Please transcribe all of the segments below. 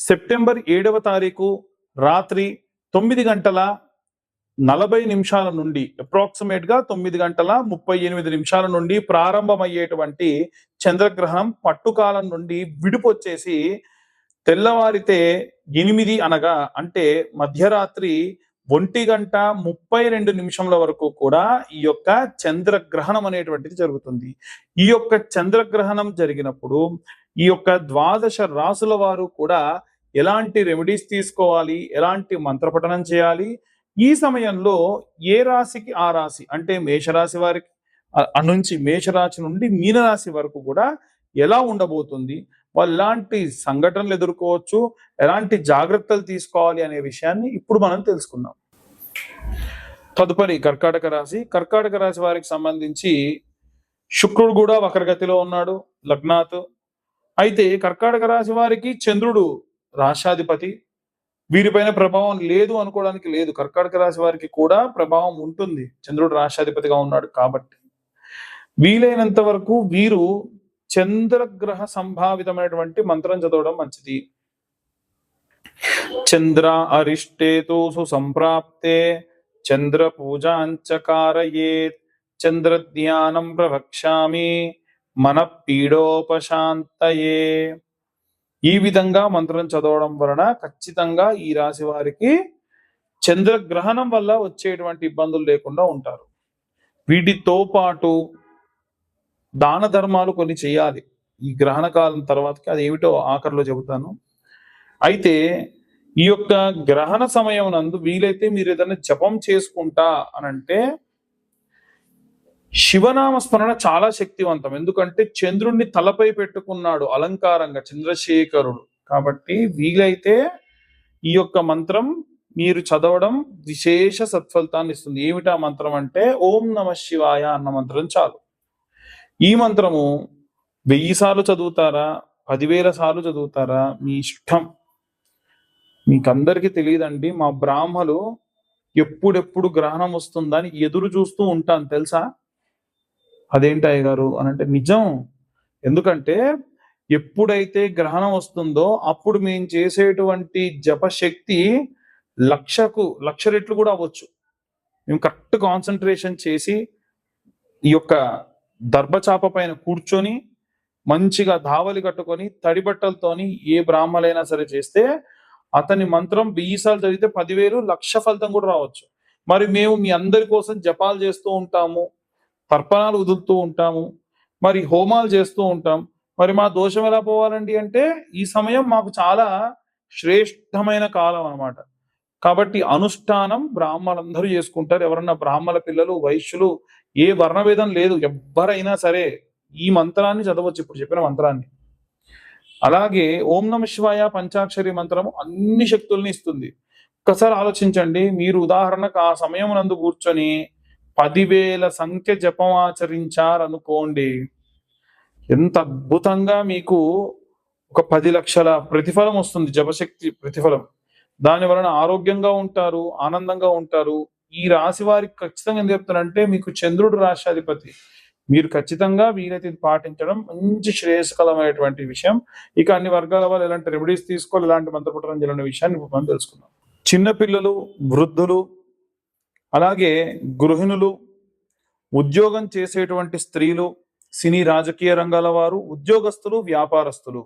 September 7వ తారీఖు రాత్రి 9:40 నుండి అప్రాక్సిమేట్ గా 9:38 నుండి ప్రారంభమయ్యేటువంటి చంద్రగ్రహణం పట్టుకాలం నుండి విడిపొచ్చేసి తెల్లవారితే 8 అనగా అంటే మధ్యరాత్రి 1:32 వరకు కూడా ఈ యొక్క చంద్రగ్రహణం అనేటువంటిది జరుగుతుంది. ఈ యొక్క చంద్రగ్రహణం జరిగినప్పుడు ఈ యొక్క ద్వాదశ రాసుల వారు కూడా ఎలాంటి రెమెడీస్ తీసుకోవాలి, ఎలాంటి మంత్రపఠనం చేయాలి, ఈ సమయంలో ఏ రాశికి ఆ రాశి అంటే మేషరాశి వారికి నుంచి మేషరాశి నుండి మీనరాశి వరకు కూడా ఎలా ఉండబోతుంది, వాళ్ళు ఎలాంటి సంఘటనలు ఎదుర్కోవచ్చు, ఎలాంటి జాగ్రత్తలు తీసుకోవాలి అనే విషయాన్ని ఇప్పుడు మనం తెలుసుకుందాం. తదుపరి కర్కాటక రాశి. కర్కాటక రాశి వారికి సంబంధించి శుక్రుడు కూడా వక్రగతిలో ఉన్నాడు లగ్నాత్. అయితే కర్కాటక రాశి వారికి చంద్రుడు రాశాధిపతి. వీరిపైన ప్రభావం లేదు అనుకోవడానికి లేదు. కర్కాటక రాశి వారికి కూడా ప్రభావం ఉంటుంది, చంద్రుడు రాశాధిపతిగా ఉన్నాడు కాబట్టి. వీలైనంత వరకు వీరు చంద్రగ్రహ సంభావితమైనటువంటి మంత్రం చదవడం మంచిది. చంద్ర అరిష్టేతు సుసంప్రాప్తే చంద్ర పూజాంచకారయేత్ చంద్ర ధ్యానం ప్రవక్ష్యామి మన పీడోపశాంతయే. ఈ విధంగా మంత్రం చదవడం వలన ఖచ్చితంగా ఈ రాశి వారికి చంద్రగ్రహణం వల్ల వచ్చేటువంటి ఇబ్బందులు లేకుండా ఉంటారు. వీటితో పాటు దాన ధర్మాలు కొన్ని చేయాలి ఈ గ్రహణ కాలం తర్వాతకి, అది ఏమిటో ఆఖరిలో చెబుతాను. అయితే ఈ యొక్క గ్రహణ సమయం నందు వీలైతే మీరు ఏదైనా జపం చేసుకుంటా అనంటే శివనామ స్మరణ చాలా శక్తివంతం. ఎందుకంటే చంద్రుణ్ణి తలపై పెట్టుకున్నాడు అలంకారంగా చంద్రశేఖరుడు. కాబట్టి వీలైతే ఈ యొక్క మంత్రం మీరు చదవడం విశేష సత్ఫలితాన్ని ఇస్తుంది. ఏమిటా మంత్రం అంటే ఓం నమ శివాయ అన్న మంత్రం చాలు. ఈ మంత్రము 1000 సార్లు చదువుతారా, 10,000 సార్లు చదువుతారా, మీ ఇష్టం. మీకందరికీ తెలియదండి, మా బ్రాహ్మలు ఎప్పుడెప్పుడు గ్రహణం వస్తుందని ఎదురు చూస్తూ ఉంటాను తెలుసా. అదేంటి అయ్యగారు అని అంటే నిజం. ఎందుకంటే ఎప్పుడైతే గ్రహణం వస్తుందో అప్పుడు మేము చేసేటువంటి జపశక్తి 1,00,000 రెట్లు కూడా అవ్వచ్చు. మేము కరెక్ట్ కాన్సన్ట్రేషన్ చేసి ఈ యొక్క దర్భచాప పైన కూర్చొని మంచిగా ధావలి కట్టుకొని తడి బట్టలతోని ఏ బ్రాహ్మలైనా సరే చేస్తే అతని మంత్రం 1000 సార్లు చదివితే 10,000 1,00,000 ఫలితం కూడా రావచ్చు. మరి మేము మీ అందరి కోసం జపాలు చేస్తూ ఉంటాము, తర్పణాలు వదులుతూ ఉంటాము, మరి హోమాలు చేస్తూ ఉంటాం. మరి మా దోషం ఎలా పోవాలండి అంటే ఈ సమయం మాకు చాలా శ్రేష్టమైన కాలం అన్నమాట. కాబట్టి అనుష్ఠానం బ్రాహ్మణులందరూ చేసుకుంటారు. ఎవరన్నా బ్రాహ్మణ పిల్లలు, వైశ్యులు, ఏ వర్ణభేదం లేదు, ఎవ్వరైనా సరే ఈ మంత్రాన్ని చదవచ్చు, ఇప్పుడు చెప్పిన మంత్రాన్ని. అలాగే ఓం నమ శివాయ పంచాక్షరి మంత్రము అన్ని శక్తుల్ని ఇస్తుంది. ఒక్కసారి ఆలోచించండి, మీరు ఉదాహరణకు ఆ సమయం నందు కూర్చొని 10,000 సంఖ్య జపం ఆచరించారనుకోండి, ఎంత అద్భుతంగా మీకు ఒక 10 లక్షల ప్రతిఫలం వస్తుంది, జపశక్తి ప్రతిఫలం. దాని వలన ఆరోగ్యంగా ఉంటారు, ఆనందంగా ఉంటారు. ఈ రాశి వారికి ఖచ్చితంగా ఏం చెప్తారంటే మీకు చంద్రుడు రాశాధిపతి. మీరు ఖచ్చితంగా వీలైతే పాటించడం మంచి శ్రేయస్కరమైనటువంటి విషయం. ఇక అన్ని వర్గాల వాళ్ళు ఎలాంటి రెమెడీస్ తీసుకోవాలి, ఎలాంటి మంత్రపుటనం చేయాలనే విషయాన్ని మనం తెలుసుకుందాం. చిన్నపిల్లలు, వృద్ధులు, అలాగే గృహిణులు, ఉద్యోగం చేసేటువంటి స్త్రీలు, సినీ రాజకీయ రంగాల వారు, ఉద్యోగస్తులు, వ్యాపారస్తులు,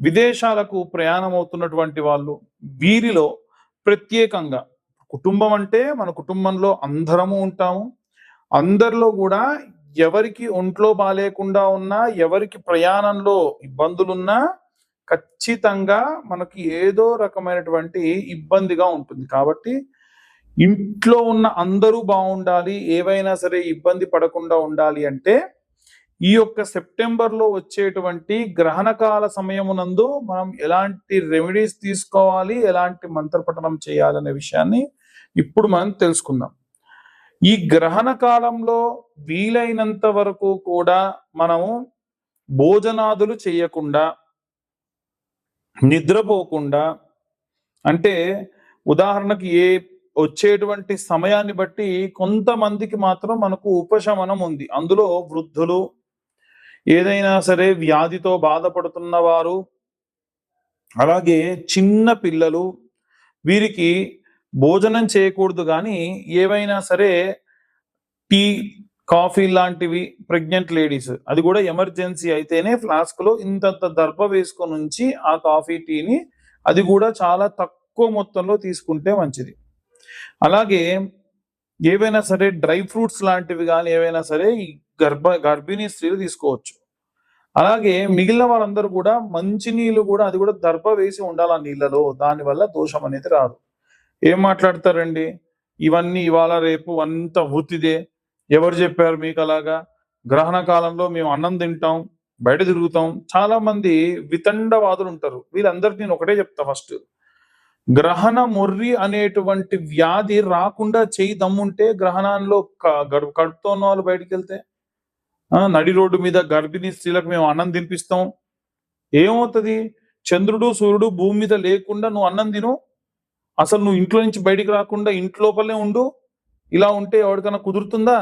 విదేశాలకు ప్రయాణం అవుతున్నటువంటి వాళ్ళు, వీరిలో ప్రత్యేకంగా కుటుంబం అంటే మన కుటుంబంలో అందరము ఉంటాము. అందరిలో కూడా ఎవరికి ఒంట్లో బాలేకుండా ఉన్నా, ఎవరికి ప్రయాణంలో ఇబ్బందులున్నా ఖచ్చితంగా మనకి ఏదో రకమైనటువంటి ఇబ్బందిగా ఉంటుంది. కాబట్టి ఇంట్లో ఉన్న అందరూ బాగుండాలి, ఏవైనా సరే ఇబ్బంది పడకుండా ఉండాలి అంటే ఈ యొక్క సెప్టెంబర్లో వచ్చేటువంటి గ్రహణకాల సమయమునందు మనం ఎలాంటి రెమెడీస్ తీసుకోవాలి, ఎలాంటి మంత్రపఠనం చేయాలనే విషయాన్ని ఇప్పుడు మనం తెలుసుకుందాం. ఈ గ్రహణ కాలంలో వీలైనంత వరకు కూడా మనము భోజనాదులు చేయకుండా, నిద్రపోకుండా, అంటే ఉదాహరణకి వచ్చేటువంటి సమయాన్ని బట్టి కొంతమందికి మాత్రం మనకు ఉపశమనం ఉంది. అందులో వృద్ధులు, ఏదైనా సరే వ్యాధితో బాధపడుతున్న వారు, అలాగే చిన్న పిల్లలు, వీరికి భోజనం చేయకూడదు, కానీ ఏవైనా సరే టీ, కాఫీ లాంటివి, ప్రెగ్నెంట్ లేడీస్, అది కూడా ఎమర్జెన్సీ అయితేనే ఫ్లాస్క్లో ఇంతంత దర్భ వేసుకొని ఉంచి ఆ కాఫీ టీని, అది కూడా చాలా తక్కువ మొత్తంలో తీసుకుంటే మంచిది. అలాగే ఏవైనా సరే డ్రై ఫ్రూట్స్ లాంటివి కానీ ఏవైనా సరే ఈ గర్భిణీ స్త్రీలు తీసుకోవచ్చు. అలాగే మిగిలిన వాళ్ళందరూ కూడా మంచి నీళ్ళు కూడా, అది కూడా దర్భ వేసి ఉండాలి ఆ నీళ్ళలో, దానివల్ల దోషం అనేది రాదు. ఏం మాట్లాడతారండి, ఇవన్నీ ఇవాళ రేపు అంత ఉత్తిదే, ఎవరు చెప్పారు మీకు అలాగా? గ్రహణ కాలంలో మేము అన్నం తింటాం, బయట తిరుగుతాం. చాలా మంది వితండవాదులు ఉంటారు. వీళ్ళందరికీ నేను ఒకటే చెప్తా, ఫస్ట్ గ్రహణ మొర్రి అనేటువంటి వ్యాధి రాకుండా చేయి దమ్ముంటే, గ్రహణంలో కడుపుతో ఉన్న వాళ్ళు బయటికి వెళ్తే, నడి రోడ్డు మీద గర్భిణీ స్త్రీలకు మేము అన్నం తినిపిస్తాం, ఏమవుతుంది? చంద్రుడు సూర్యుడు భూమి మీద లేకుండా నువ్వు అన్నం తిను, అసలు నువ్వు ఇంట్లో నుంచి బయటికి రాకుండా ఇంటి లోపలనే ఉండు, ఇలా ఉంటే ఎవరికైనా కుదురుతుందా?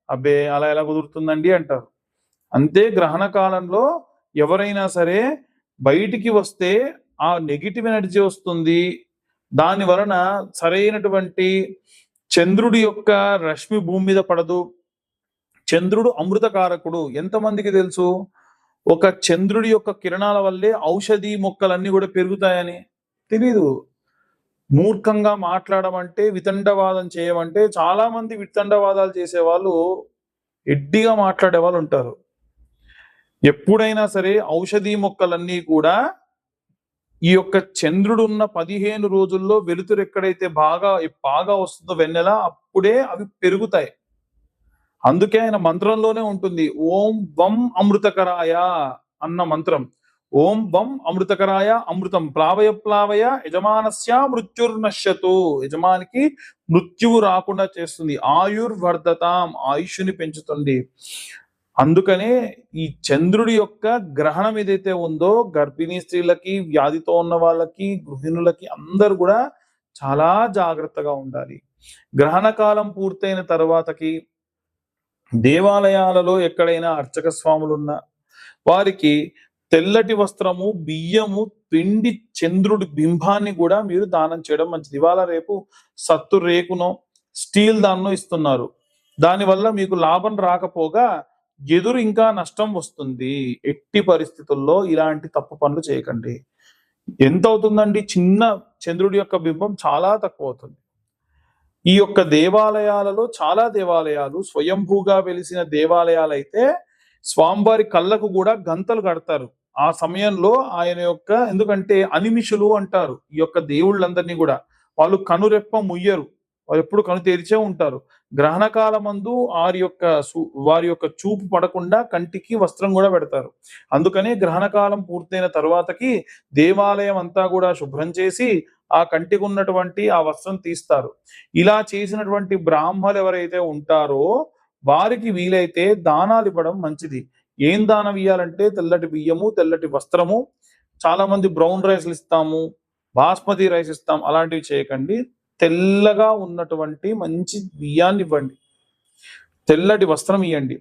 అబ్బే అలా ఎలా కుదురుతుందండి అంటారు. అంతే, గ్రహణ కాలంలో ఎవరైనా సరే బయటికి వస్తే ఆ నెగిటివ్ ఎనర్జీ వస్తుంది. దాని వలన సరైనటువంటి చంద్రుడి యొక్క రశ్మి భూమి మీద పడదు. చంద్రుడు అమృతకారకుడు, ఎంతమందికి తెలుసు? ఒక చంద్రుడి యొక్క కిరణాల వల్లే ఔషధి మొక్కలన్నీ కూడా పెరుగుతాయని తెలీదు. మూర్ఖంగా మాట్లాడమంటే, వితండవాదం చేయమంటే, చాలా మంది వితండవాదాలు చేసేవాళ్ళు ఎడ్డిగా మాట్లాడే వాళ్ళు ఉంటారు. ఎప్పుడైనా సరే ఔషధి మొక్కలన్నీ కూడా ఈ యొక్క చంద్రుడు ఉన్న 15 రోజుల్లో వెలుతురు ఎక్కడైతే బాగా వస్తుందో వెన్నెల, అప్పుడే అవి పెరుగుతాయి. అందుకే ఆయన మంత్రంలోనే ఉంటుంది, ఓం వం అమృతకరాయ అన్న మంత్రం. ఓం వం అమృతకరాయ అమృతం ప్లావయ ప్లావయ యజమానస్య మృత్యుర్నశ్యతు, యజమానికి మృత్యువు రాకుండా చేస్తుంది. ఆయుర్వర్ధతాం, ఆయుష్ని పెంచుతుంది. అందుకనే ఈ చంద్రుడి యొక్క గ్రహణం ఏదైతే ఉందో, గర్భిణీ స్త్రీలకి, వ్యాధితో ఉన్న వాళ్ళకి, గృహిణులకి అందరూ కూడా చాలా జాగ్రత్తగా ఉండాలి. గ్రహణ కాలం పూర్తయిన తర్వాతకి దేవాలయాలలో ఎక్కడైనా అర్చక స్వాములున్నా వారికి తెల్లటి వస్త్రము, బియ్యము, పిండి చంద్రుడి బింబాన్ని కూడా మీరు దానం చేయడం మంచిది. ఇవాళ రేపు సత్తు రేకునో స్టీల్ దాన్నో ఇస్తున్నారు. దానివల్ల మీకు లాభం రాకపోగా ఎదురు ఇంకా నష్టం వస్తుంది. ఎట్టి పరిస్థితుల్లో ఇలాంటి తప్పు పనులు చేయకండి. ఎంత అవుతుందండి? చిన్న చంద్రుడి యొక్క బింబం చాలా తక్కువ అవుతుంది. ఈ యొక్క దేవాలయాలలో చాలా దేవాలయాలు స్వయంభూగా వెలిసిన దేవాలయాలు అయితే స్వామివారి కళ్ళకు కూడా గంతలు కడతారు. ఆ సమయంలో ఆయన యొక్క, ఎందుకంటే అనిమిషులు అంటారు ఈ యొక్క దేవుళ్ళందరినీ కూడా, వాళ్ళు కనురెప్ప ముయ్యరు, వాళ్ళు ఎప్పుడు కను తెరిచే ఉంటారు. గ్రహణ కాలమందు వారి యొక్క చూపు పడకుండా కంటికి వస్త్రం కూడా పెడతారు. అందుకనే గ్రహణ కాలం పూర్తయిన తర్వాతకి దేవాలయం అంతా కూడా శుభ్రం చేసి ఆ కంటికి ఉన్నటువంటి ఆ వస్త్రం తీస్తారు. ఇలా చేసినటువంటి బ్రాహ్మలు ఎవరైతే ఉంటారో వారికి వీలైతే దానాలు ఇవ్వడం మంచిది. ఏం దానం ఇవ్వాలంటే తెల్లటి బియ్యము, తెల్లటి వస్త్రము. చాలా మంది బ్రౌన్ రైస్లు ఇస్తాము, బాస్మతి రైస్ ఇస్తాం, అలాంటివి చేయకండి. తెల్లగా ఉన్నటువంటి మంచి బియ్యాన్ని ఇవ్వండి, తెల్లటి వస్త్రం ఇవ్వండి,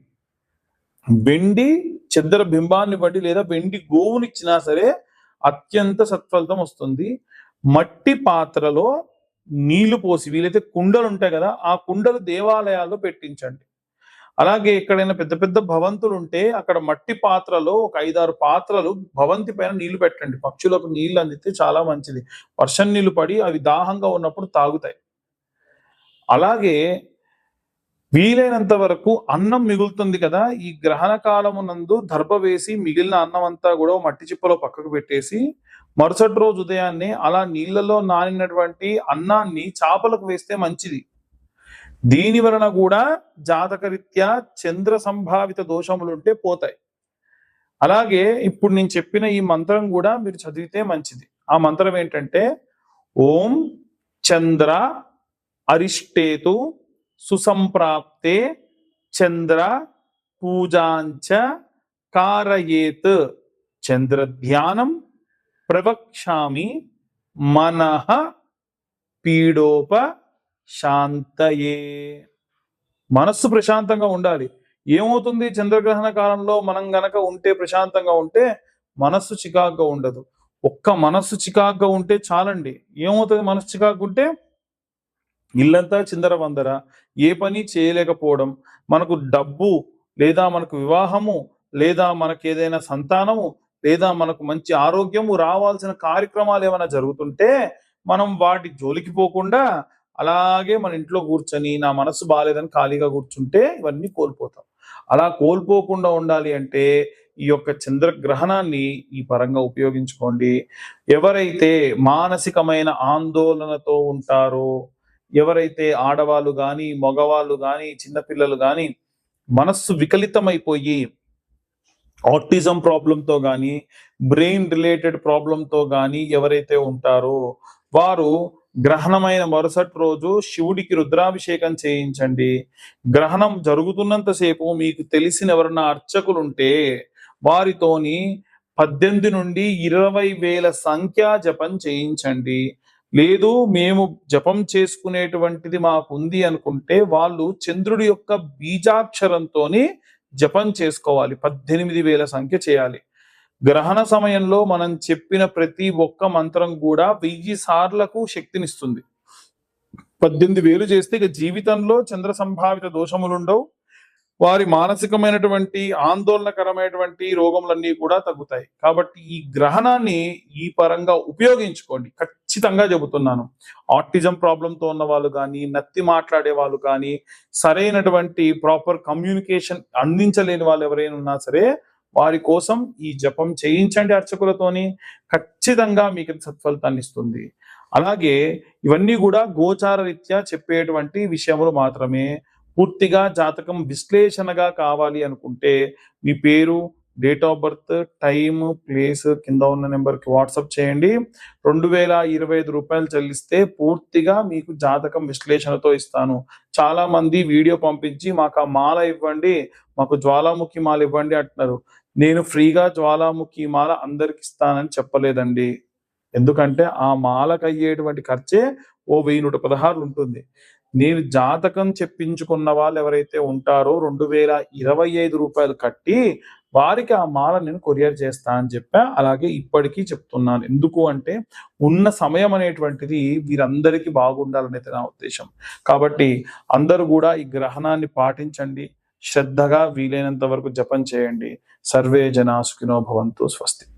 వెండి చెద్దర బింబాన్ని ఇవ్వండి, లేదా వెండి గోవునిచ్చినా సరే అత్యంత సత్ఫలితం వస్తుంది. మట్టి పాత్రలో నీళ్లు పోసి, వీలైతే కుండలు ఉంటాయి కదా, ఆ కుండలు దేవాలయాల్లో పెట్టించండి. అలాగే ఎక్కడైనా పెద్ద పెద్ద భవంతులు ఉంటే అక్కడ మట్టి పాత్రలో ఒక 5-6 పాత్రలు భవంతి పైన నీళ్లు పెట్టండి. పక్షులకు నీళ్లు అందితే చాలా మంచిది. వర్షం నీళ్లు పడి అవి దాహంగా ఉన్నప్పుడు తాగుతాయి. అలాగే వీలైనంత వరకు అన్నం మిగులుతుంది కదా, ఈ గ్రహణ కాలమునందు దర్భ వేసి మిగిలిన అన్నం అంతా కూడా మట్టి చిప్పలో పక్కకు పెట్టేసి మరుసటి రోజు ఉదయాన్నే అలా నీళ్లలో నానినటువంటి అన్నాన్ని చేపలకు వేస్తే మంచిది. దీని వలన కూడా జాతకరీత్యా చంద్ర సంభావిత దోషములుంటే పోతాయి. అలాగే ఇప్పుడు నేను చెప్పిన ఈ మంత్రం కూడా మీరు చదివితే మంచిది. ఆ మంత్రం ఏంటంటే, ఓం చంద్ర అరిష్టేతు సుసంప్రాప్తే చంద్ర పూజాంచ కారయేత్ చంద్ర ధ్యానం ప్రవక్ష్యామి మనః పీడోప శాంతయే. మనస్సు ప్రశాంతంగా ఉండాలి. ఏమవుతుంది చంద్రగ్రహణ కాలంలో మనం గనక ఉంటే, ప్రశాంతంగా ఉంటే మనస్సు చికాకుగా ఉండదు. ఒక్క మనస్సు చికాగ్గా ఉంటే చాలండి. ఏమవుతుంది మనస్సు చికాగ్గా ఉంటే? ఇల్లంతా చిందరవందర, ఏ పని చేయలేకపోవడం, మనకు డబ్బు లేదా మనకు వివాహము లేదా మనకేదైనా సంతానము లేదా మనకు మంచి ఆరోగ్యము రావాల్సిన కార్యక్రమాలు ఏమైనా జరుగుతుంటే మనం వాటి జోలికి పోకుండా అలాగే మన ఇంట్లో కూర్చొని నా మనసు బాలేదని ఖాళీగా కూర్చుంటే ఇవన్నీ కోల్పోతాం. అలా కోల్పోకుండా ఉండాలి అంటే ఈ యొక్క చంద్రగ్రహణాన్ని ఈ పరంగా ఉపయోగించుకోండి. ఎవరైతే మానసికమైన ఆందోళనతో ఉంటారో, ఎవరైతే ఆడవాళ్ళు గాని, మగవాళ్ళు గాని, చిన్నపిల్లలు గాని మనస్సు వికలితమైపోయి ఆటిజం ప్రాబ్లంతో గాని, బ్రెయిన్ రిలేటెడ్ ప్రాబ్లంతో గాని ఎవరైతే ఉంటారో వారు గ్రహణమైన మరుసటి రోజు శివుడికి రుద్రాభిషేకం చేయించండి. గ్రహణం జరుగుతున్నంత సేపు మీకు తెలిసిన ఎవరన్నా అర్చకులుంటే వారితోని 18 నుండి 20,000 సంఖ్యా జపం చేయించండి. లేదు మేము జపం చేసుకునేటువంటిది మాకుంది అనుకుంటే వాళ్ళు చంద్రుడి యొక్క బీజాక్షరంతోని జపం చేసుకోవాలి. 18,000 సంఖ్య చేయాలి. గ్రహణ సమయంలో మనం చెప్పిన ప్రతి ఒక్క మంత్రం కూడా 1000 సార్లకు శక్తినిస్తుంది. 18,000 చేస్తే ఇక జీవితంలో చంద్ర సంభావిత దోషములుండవు. వారి మానసికమైనటువంటి ఆందోళనకరమైనటువంటి రోగములన్నీ కూడా తగ్గుతాయి. కాబట్టి ఈ గ్రహణాన్ని ఈ పరంగా ఉపయోగించుకోండి. ఖచ్చితంగా చెబుతున్నాను. ఆటిజం ప్రాబ్లంతో ఉన్న వాళ్ళు కానీ, నత్తి మాట్లాడే వాళ్ళు కానీ, సరైనటువంటి ప్రాపర్ కమ్యూనికేషన్ అందించలేని వాళ్ళు ఎవరైనా ఉన్నా సరే వారి కోసం ఈ జపం చేయించండి అర్చకులతోని. ఖచ్చితంగా మీకు సత్ఫలితాన్ని ఇస్తుంది. అలాగే ఇవన్నీ కూడా గోచార రీత్యా చెప్పేటువంటి విషయములు మాత్రమే. పూర్తిగా జాతకం విశ్లేషణగా కావాలి అనుకుంటే మీ పేరు, date of birth, time, place కింద ఉన్న నెంబర్కి వాట్సాప్ చేయండి. 2,025 రూపాయలు చెల్లిస్తే పూర్తిగా మీకు జాతకం విశ్లేషణతో ఇస్తాను. చాలా మంది వీడియో పంపించి మాకు ఆ మాల ఇవ్వండి, మాకు జ్వాలాముఖి మాల ఇవ్వండి అంటున్నారు. నేను ఫ్రీగా జ్వాలాముఖి మాల అందరికి ఇస్తానని చెప్పలేదండి. ఎందుకంటే ఆ మాలకు అయ్యేటువంటి ఖర్చే ఓ 1,116 ఉంటుంది. నేను జాతకం చెప్పించుకున్న వాళ్ళు ఎవరైతే ఉంటారో 2,025 రూపాయలు కట్టి వారికి ఆ మాల నేను కొరియర్ చేస్తా అని చెప్పా. అలాగే ఇప్పటికీ చెప్తున్నాను. ఎందుకు అంటే ఉన్న సమయం అనేటువంటిది వీరందరికీ బాగుండాలనేది నా ఉద్దేశం. కాబట్టి అందరూ కూడా ఈ గ్రహణాన్ని పాటించండి. శ్రద్ధగా వీలైనంత వరకు జపం చేయండి. సర్వే జనా సుఖినో భవంతు. స్వస్తి.